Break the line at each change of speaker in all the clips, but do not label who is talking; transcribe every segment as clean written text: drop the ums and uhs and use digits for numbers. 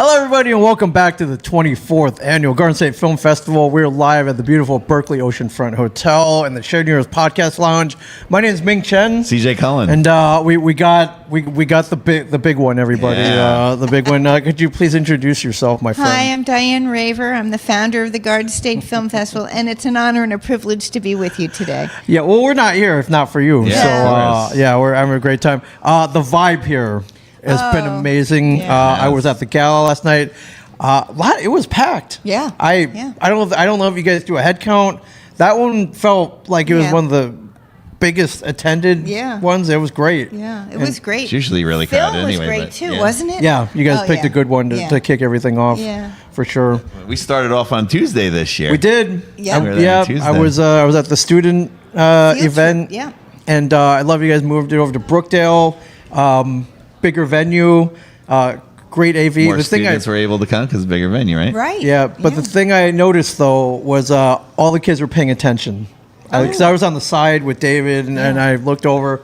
Hello, everybody, and welcome back to the 24th Annual Garden State Film Festival. We're live at the beautiful Berkeley Oceanfront Hotel in the Shared Universe Podcast Lounge. My name is Ming Chen.
CJ Cullen.
And we got the big one, everybody.
Yeah.
The big one. Could you please introduce yourself, my friend?
Hi, I'm Diane Raver. I'm the founder of the Garden State Film Festival, and it's an honor and a privilege to be with you today.
Yeah, well, we're not here if not for you.
Yeah,
So, we're having a great time. The vibe here has been amazing.
Yeah.
I was at the gala last night. It was packed.
Yeah.
I don't know if you guys do a head count. That one felt like it was one of the biggest attended ones. It was great.
Yeah, it was great.
It's usually really
Phil
crowded anyway.
was great
but,
too,
yeah.
wasn't it?
Yeah, you guys picked a good one to kick everything off.
Yeah.
For sure.
We started off on Tuesday this year.
We did.
Yeah.
We were there on Tuesday.
I was at the student event.
Yeah.
And I love you guys moved it over to Brookdale. Bigger venue. Great AV.
More
The thing
students were able to come because bigger venue, right?
Right.
Yeah, but the thing I noticed though was all the kids were paying attention. Because I was on the side with David, and I looked over.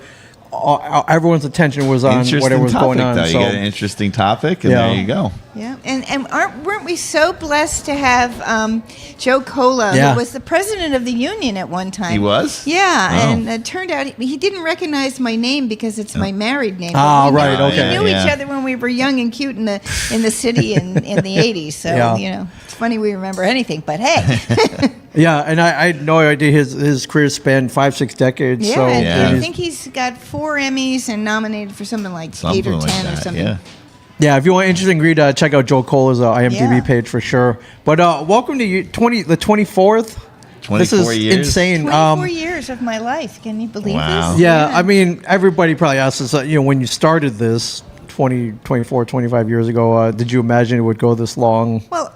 Everyone's attention was on whatever was going on.
Though. You get an interesting topic, and there you go.
Yeah, and weren't we so blessed to have Joe Cola, who was the president of the union at one time?
He was?
Yeah,
Oh.
and it turned out he didn't recognize my name because it's my married name.
Ah,
But
right, okay.
We knew each other when we were young and cute in the city in the 80s. So, it's funny we remember anything, but hey.
Yeah, and I had no idea his career spanned 5-6 decades.
Yeah,
so
and I think he's got 4 Emmys and nominated for something like 8 or 10 or something.
Yeah.
Yeah, if you want an interesting read, check out Joe Cola's IMDb page for sure. But welcome to the 24th.
24
this is
years.
insane.
24 years of my life. Can you believe this?
Yeah, I mean, everybody probably asks us, when you started this 25 years ago, did you imagine it would go this long?
Well,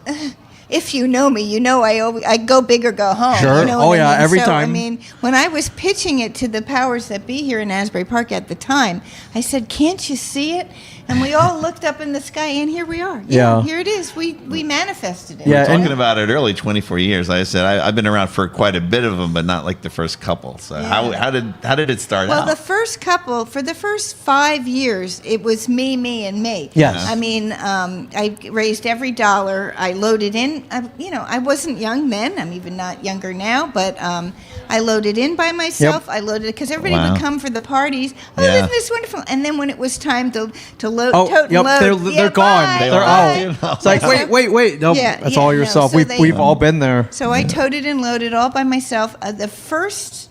if you know me, you know I go big or go home.
Sure.
You know what I mean?
Every
so,
time.
I mean, when I was pitching it to the powers that be here in Asbury Park at the time, I said, "Can't you see it?" And we all looked up in the sky, and here we are.
Yeah.
Here it is. We manifested it.
We
Yeah,
were talking about it early, 24 years. Like I said, I've been around for quite a bit of them, but not like the first couple. So how did it start out?
Well, the first couple, for the first 5 years, it was me, and me.
Yes.
I mean, I raised every dollar. I loaded in. I wasn't young then. I'm even not younger now, but I loaded in by myself.
Yep.
I loaded because everybody would come for the parties. Oh,
Yeah.
isn't this wonderful? And then when it was time to load, tote
yep,
and load,
they're gone.
bye,
They're
bye.
out. It's like, wait. No, that's all yourself.
So
We've all been there.
So I toted and loaded all by myself. The first,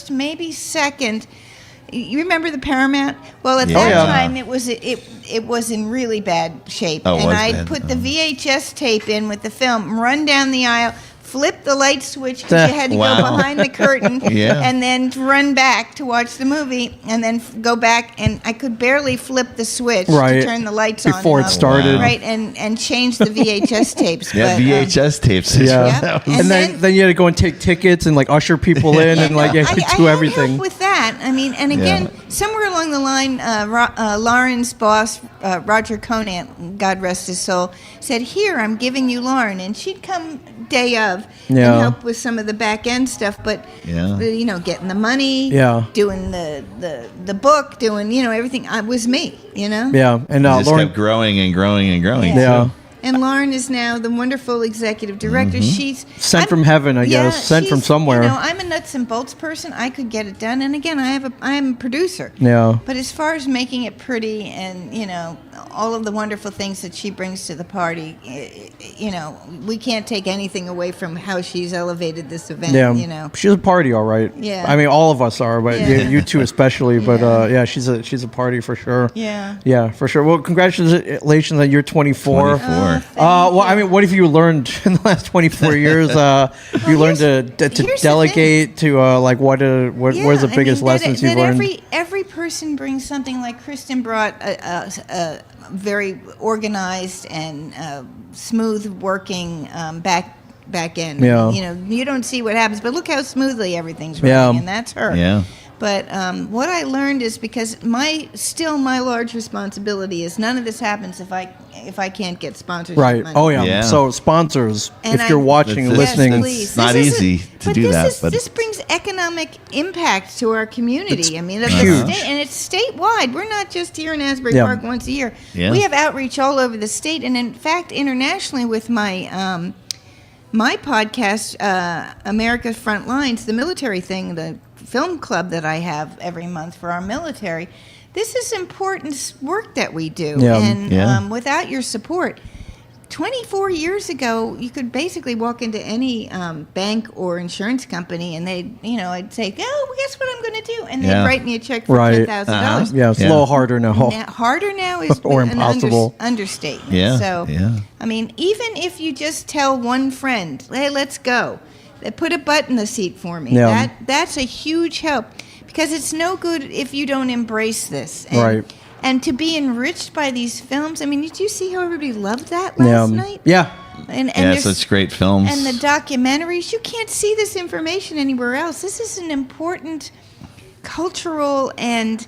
maybe second. You remember the Paramount? Well, at that time, it was in really bad shape,
Oh,
and
was
I'd
bad.
put the VHS tape in with the film, run down the aisle, flip the light switch because you had to go behind the curtain, and then run back to watch the movie, and then go back, and I could barely flip the switch to turn the lights on
before it started,
right, and change the VHS tapes.
Yeah,
but,
VHS tapes.
Yeah, and then you had to go and take tickets and like usher people in and like you had to do everything.
I help with that. I mean, and again, somewhere along the line, Lauren's boss, Roger Conant, God rest his soul, said, "Here, I'm giving you Lauren," and she'd come day of and help with some of the back end stuff, but getting the money, doing the book, doing everything. It was me,
Yeah, and
Just
Lauren
kept growing and growing and growing.
Yeah.
And Lauren is now the wonderful executive director. She's
sent from heaven, I guess. Sent from somewhere.
I'm a nuts and bolts person. I could get it done. And again, I am a producer.
Yeah.
But as far as making it pretty and all of the wonderful things that she brings to the party, we can't take anything away from how she's elevated this event.
Yeah. She's a party, all right.
Yeah.
I mean, all of us are, but you two especially. But she's a party for sure.
Yeah.
Yeah, for sure. Well, congratulations on your 24.
24.
Well, I mean, what have you learned in the last 24 years? You learned to delegate to what are the biggest lessons you've learned?
Every person brings something. Like Kristen brought a very organized and smooth working back end.
Yeah.
You don't see what happens, but look how smoothly everything's running, and that's her.
Yeah.
But what I learned is because my large responsibility is none of this happens if I can't get sponsorship
Right.
money.
Oh, yeah.
Yeah.
So sponsors,
And
if you're watching and
That's-
listening.
please.
It's not
This is
easy to do that, but-
this brings economic impact to our community. I mean, the
huge.
state, and it's statewide. We're not just here in Asbury
Yeah.
Park once a year.
Yeah.
We have outreach all over the state, and in fact, internationally with my my podcast, America's Front Lines, the military thing, the film club that I have every month for our military. This is important work that we do,
Yeah.
and
Yeah.
without your support. 24 years ago, you could basically walk into any bank or insurance company, and I'd say, "Oh, guess what I'm going to do?" And they'd
Yeah.
write me a check for
Right.
$10,000.
Yeah, it's a
Yeah.
little harder now.
Harder now is
Or
an
impossible.
understatement.
Yeah,
So,
yeah.
I mean, even if you just tell one friend, "Hey, let's go," they put a butt in the seat for me.
Yeah.
That's a huge help, because it's no good if you don't embrace this. And,
Right.
And to be enriched by these films. I mean, did you see how everybody loved that last night?
Yeah.
And
Yeah,
there's-
such great films.
and the documentaries, you can't see this information anywhere else. This is an important cultural and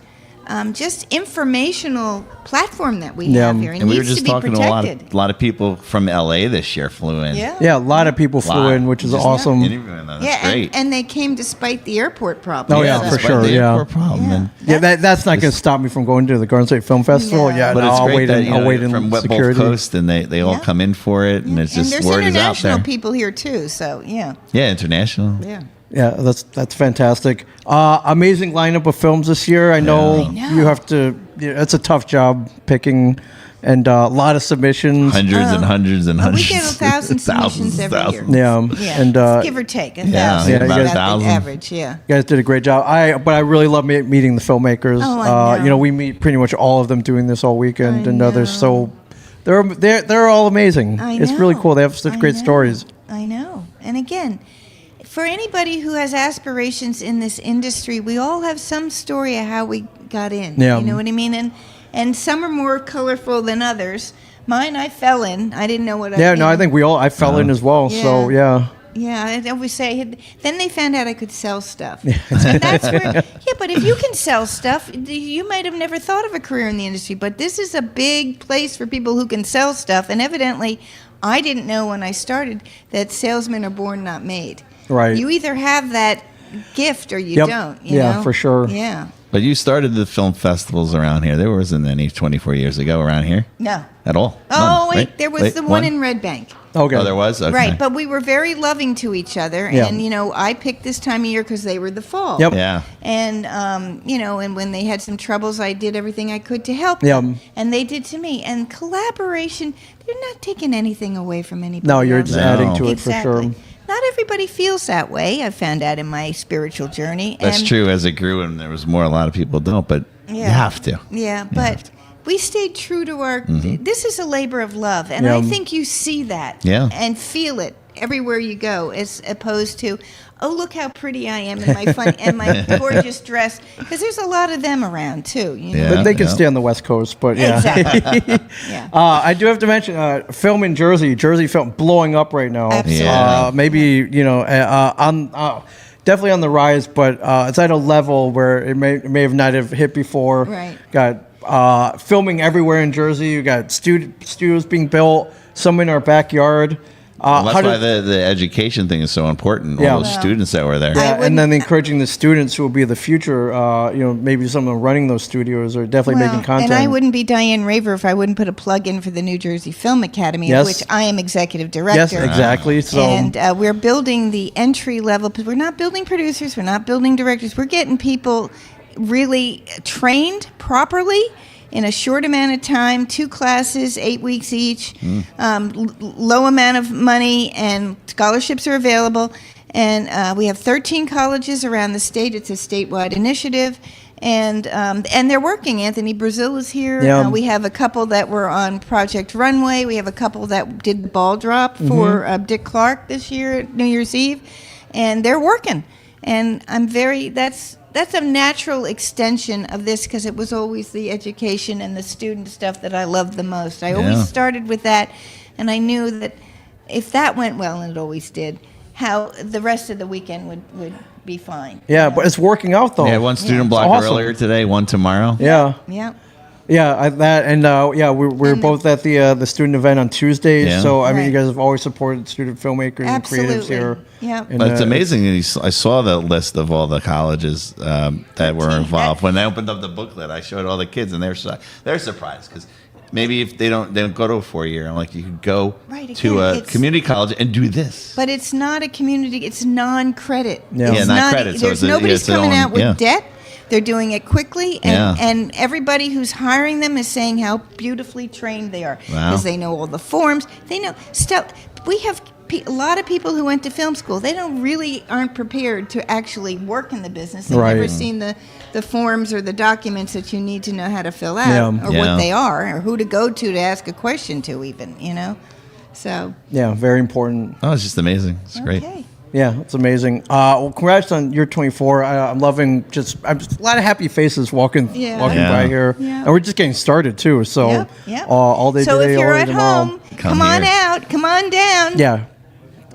just informational platform that we
Yeah.
have here. It
And we were
needs
just
to be
talking to
protected.
a lot of people from LA this year flew in.
Yeah.
Yeah, a lot of people flew
Lot.
in, which is
Just
awesome.
interviewing them. That's
Yeah,
great.
and they came despite the airport problem.
Oh, yeah,
so-
for
despite
sure,
the
yeah.
airport problem.
Yeah.
And-
Yeah, that's not going to stop me from going to the Garden State Film Festival.
No.
Yeah,
But
no,
it's
I'll
great
wait
that
in, I'll wait in
from both
security.
coasts, and they all
Yeah.
come in for it, and it's
And
just
there's
word is out
international
there.
people here too, so yeah.
Yeah, international.
Yeah.
Yeah, that's fantastic. Amazing lineup of films this year. I know,
I know.
you have to. It's a tough job picking, and a lot of submissions.
Hundreds and hundreds and
Well, we
hundreds.
get 1,000 submissions every year.
Yeah,
Yeah,
and
give or take,
yeah,
1,000.
yeah,
about
you guys-
That's
1,000.
the average, yeah.
you guys did a great job. But I really love meeting the filmmakers.
Oh, I know.
You know, we meet pretty much all of them doing this all weekend,
I
and they're
know.
so they're all amazing.
I
It's really
know.
cool. They have such
I
great
know.
stories.
I know. And again, for anybody who has aspirations in this industry, we all have some story of how we got in.
Yeah.
You know what I mean? And some are more colorful than others. Mine, I fell in. I didn't know what I
Yeah, no, I think I fell in as well. So yeah.
Yeah, I always say. Then they found out I could sell stuff, and that's where. Yeah, but if you can sell stuff, you might have never thought of a career in the industry. But this is a big place for people who can sell stuff, and evidently, I didn't know when I started that salesmen are born, not made.
Right.
You either have that gift or you
Yep.
don't. You
Yeah,
know?
for sure.
Yeah.
But you started the film festivals around here. There wasn't any 24 years ago around here
No.
at all.
Oh
None,
wait,
right?
there was
Wait,
the one in Red Bank.
Okay.
Oh, there was? Okay.
Right, but we were very loving to each other,
Yeah.
and I picked this time of year because they were the fall.
Yep.
Yeah.
And and when they had some troubles, I did everything I could to help
Yeah.
them, and they did to me. And collaboration, they're not taking anything away from anybody.
No, you're
else.
just
No.
adding to it
Exactly.
for sure.
Not everybody feels that way. I found out in my spiritual journey.
That's
and,
true. As it grew, and there was more, a lot of people don't, but you
Yeah.
have to.
Yeah, but we stayed true to our. This is a labor of love, and
Yeah.
I think you see that.
Yeah.
And feel it everywhere you go, as opposed to, oh, look how pretty I am in my fun and my gorgeous dress, because there's a lot of them around too.
Yeah.
But they can
yeah.
stay on the West Coast, but yeah.
Exactly. Yeah.
I do have to mention film in Jersey film blowing up right now.
Absolutely.
Yeah.
Maybe on definitely on the rise, but it's at a level where it may have not have hit before.
Right.
Got filming everywhere in Jersey. You got studios being built. Some in our backyard.
Well, that's
how
why
did-
the education thing is so important.
Yeah.
All those
Well,
students that were there.
I
Yeah,
wouldn't-
and then encouraging the students who will be the future. Maybe some of them running those studios are definitely making content.
And I wouldn't be Diane Raver if I wouldn't put a plug in for the New Jersey Film Academy,
Yes.
of which I am executive director.
Yes, exactly. So
And we're building the entry level, because we're not building producers, we're not building directors. We're getting people really trained properly in a short amount of time, 2 classes, 8 weeks each, low amount of money, and scholarships are available. And we have 13 colleges around the state. It's a statewide initiative. And they're working. Anthony Brazil is here.
Yeah.
We have a couple that were on Project Runway. We have a couple that did the ball drop for Dick Clark this year at New Year's Eve. And they're working. And that's a natural extension of this, because it was always the education and the student stuff that I loved the most. I
Yeah.
always started with that, and I knew that if that went well, and it always did, how the rest of the weekend would be fine.
Yeah, but it's working out though.
Yeah, one student block
Awesome.
earlier today, one tomorrow.
Yeah.
Yeah.
Yeah, we're both at the student event on Tuesdays.
Yeah.
So I mean, you
Right.
guys have always supported student filmmakers and creatives here.
Yeah.
And,
But it's amazing. I saw the list of all the colleges that were involved. When I opened up the booklet, I showed all the kids, and they're surprised because maybe if they don't go to a 4-year, I'm like, you could go
Right,
to
again,
a
it's-
community college and do this.
But it's not a community. It's non-credit.
Yeah.
It's
Yeah, not credit, so
There's
it's
nobody's
its own-
coming out with
yeah.
debt. They're doing it quickly,
Yeah.
and everybody who's hiring them is saying how beautifully trained they are
Wow.
because they know all the forms. They know stuff. We have a lot of people who went to film school. They aren't prepared to actually work in the business. They've
Right.
never seen the forms or the documents that you need to know how to fill out
Yeah.
or
Yeah.
what they are or who to go to ask a question to even, So,
Yeah, very important.
Oh, it's just amazing. It's great.
okay.
Yeah, it's amazing. Well, congrats on year 24. I'm loving I'm just a lot of happy faces walking
Yeah.
Yeah.
by here,
Yeah.
and we're just getting started too. So
Yep, yep.
all day
So
today,
if you're
all day
at
tomorrow.
home,
Come
come on
here.
out, come on down.
Yeah,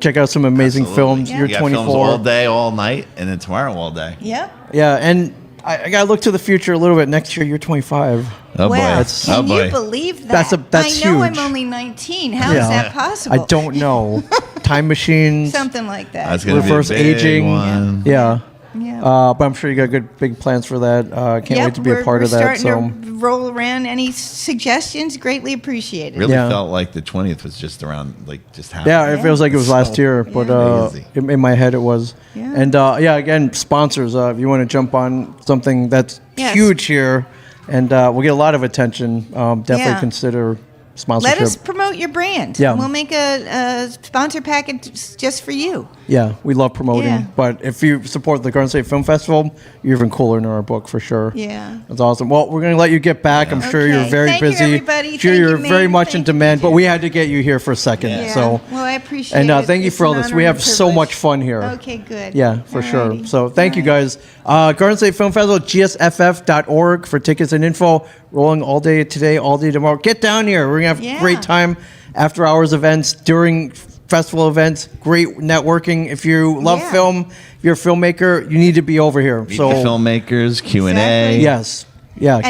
check out some amazing
Absolutely.
films.
Yeah.
Year
You got
24.
films all day, all night, and then tomorrow all day.
Yep.
Yeah, and I gotta look to the future a little bit. Next year, year 25.
Oh boy.
Wow.
That's-
Can
oh boy.
you believe that?
That's
I know
huge.
I'm only 19. How is that possible?
I don't know. Time machines.
Something like that.
That's gonna
Reverse
be a big
aging.
one.
Yeah.
Yeah.
But I'm sure you got good big plans for that. Can't
Yep,
wait to be a part
we're
of that.
starting
So
to roll around. Any suggestions? Greatly appreciated.
Really
Yeah.
felt like the 20th was just around, just happened.
yeah, it feels like it was last
So
year, but
crazy.
in my head it was.
Yeah.
And again, sponsors. If you want to jump on something that's
Yes.
huge here, and we'll get a lot of attention. Definitely
Yeah.
consider sponsorship.
Let us promote your brand.
Yeah.
We'll make a sponsor package just for you.
Yeah, we love promoting.
Yeah.
But if you support the Garden State Film Festival, you're even cooler in our book for sure.
Yeah.
That's awesome. Well, we're going to let you get back. I'm sure you're
Okay.
very
Thank you,
busy.
everybody.
Sure,
Thank
you're
you,
very
Maine.
much in
Thank you,
demand, but
Jim.
we had to get you here for a second.
Yeah.
So,
Well, I appreciate
and
it.
thank you
It's
for all
an
this.
honor
We
and
have so
privilege.
much fun here.
Okay, good.
Yeah, for sure.
Alrighty.
So thank you
All right.
guys. Garden State Film Festival, GSFF.org for tickets and info. Rolling all day today, all day tomorrow. Get down here. We're going to have
Yeah.
a great time. After hours events, during festival events, great networking. If you love
Yeah.
film, if you're a filmmaker, you need to be over here.
Meet
So
the filmmakers, Q&A.
Exactly.
yes. Yeah.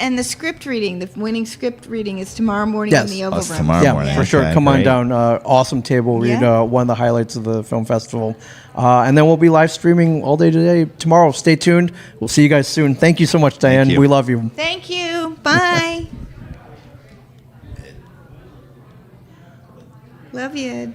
And the script reading, the winning script reading is tomorrow morning
Yes.
in the Oval
Us
Room.
tomorrow
Yeah,
morning.
for sure.
Okay,
Come on
great.
down. Awesome table. Read
Yeah.
one of the highlights of the film festival. And then we'll be live streaming all day today, tomorrow. Stay tuned. We'll see you guys soon. Thank you so much, Diane.
you.
We love you.
Thank you. Bye. Love you, Ed.